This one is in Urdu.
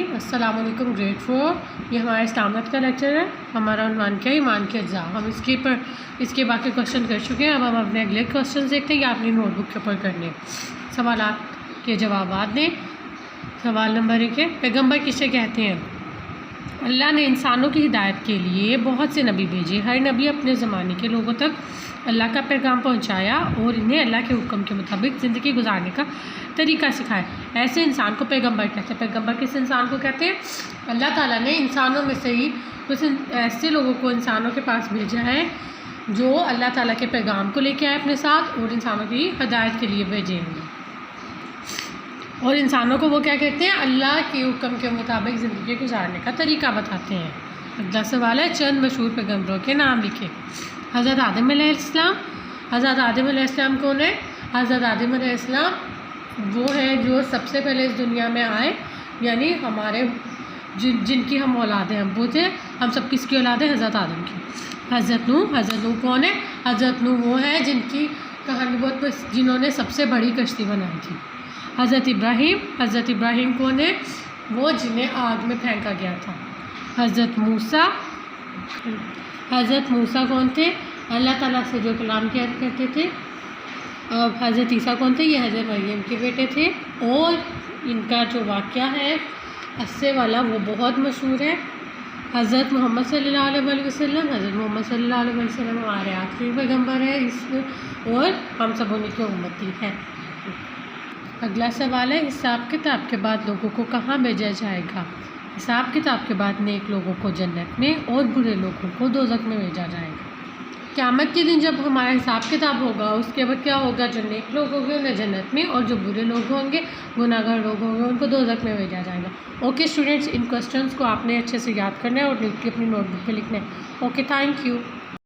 السلام علیکم گریڈ 4 یہ ہمارا اسلامت کا لیکچر ہے. ہمارا عنوان کیا ہے ایمان کے اجزاء. ہم اس کے باقی کوشچن کر چکے ہیں. اب ہم اپنے اگلے کوشچن دیکھتے ہیں یا اپنی نوٹ بک کے اوپر کرنے سوالات کے جوابات دیں. سوال نمبر 1 ہے پیغمبر کسے کہتے ہیں؟ اللہ نے انسانوں کی ہدایت کے لیے بہت سے نبی بھیجے. ہر نبی اپنے زمانے کے لوگوں تک اللہ کا پیغام پہنچایا اور انہیں اللہ کے حکم کے مطابق زندگی گزارنے کا طریقہ سکھایا. ایسے انسان کو پیغمبر کہتے ہیں. پیغمبر کس انسان کو کہتے ہیں؟ اللہ تعالیٰ نے انسانوں میں سے ہی کچھ ایسے لوگوں کو انسانوں کے پاس بھیجا ہے جو اللہ تعالیٰ کے پیغام کو لے کے آئے اپنے ساتھ اور انسانوں کی ہدایت کے لیے بھیجے ہیں. اور انسانوں کو وہ کیا کہتے ہیں؟ اللہ کے حکم کے مطابق زندگی گزارنے کا طریقہ بتاتے ہیں. اگلا سوال ہے چند مشہور پیغمبروں کے نام لکھیں. حضرت آدم علیہ السلام. حضرت آدم علیہ السلام کون ہے؟ حضرت آدم علیہ السلام وہ ہیں جو سب سے پہلے اس دنیا میں آئے، یعنی ہمارے جن کی ہم اولاد ہیں. ہم وہ تھے، ہم سب کس کی اولاد ہیں؟ حضرت آدم کی. حضرت نوح کون ہے؟ حضرت نوح وہ ہے جن کی کہانی جنہوں نے سب سے بڑی کشتی بنائی تھی. حضرت ابراہیم کون ہے؟ وہ جنہیں آگ میں پھینکا گیا تھا. حضرت موسیٰ کون تھے؟ اللہ تعالیٰ سے جو کلام کیا کرتے تھے. حضرت عیسیٰ کون تھے؟ یہ حضرت مریم کے بیٹے تھے. اور ان کا جو واقعہ ہے عصے والا وہ بہت مشہور ہے. حضرت محمد صلی اللہ علیہ وسلم ہمارے آخری پیغمبر ہے اور ہم سب انہیں کی امتی ہیں. اگلا سوال ہے حساب کتاب کے بعد لوگوں کو کہاں بھیجا جائے گا؟ حساب کتاب کے بعد نیک لوگوں کو جنت میں اور برے لوگوں کو دوزخ میں بھیجا جائے گا. قیامت کے دن جب ہمارا حساب کتاب ہوگا اس کے بعد کیا ہوگا؟ جو نیک لوگ ہوں گے انہیں جنت میں اور جو برے لوگ ہوں گے گناہ گار لوگ ہوں گے ان کو دوزخ میں بھیجا جائے گا. اوکے اسٹوڈنٹس، ان کوسچنس کو آپ نے اچھے سے یاد کرنا ہے اور لکھ کے اپنی نوٹ بک پہ لکھنا ہے. Okay, thank you.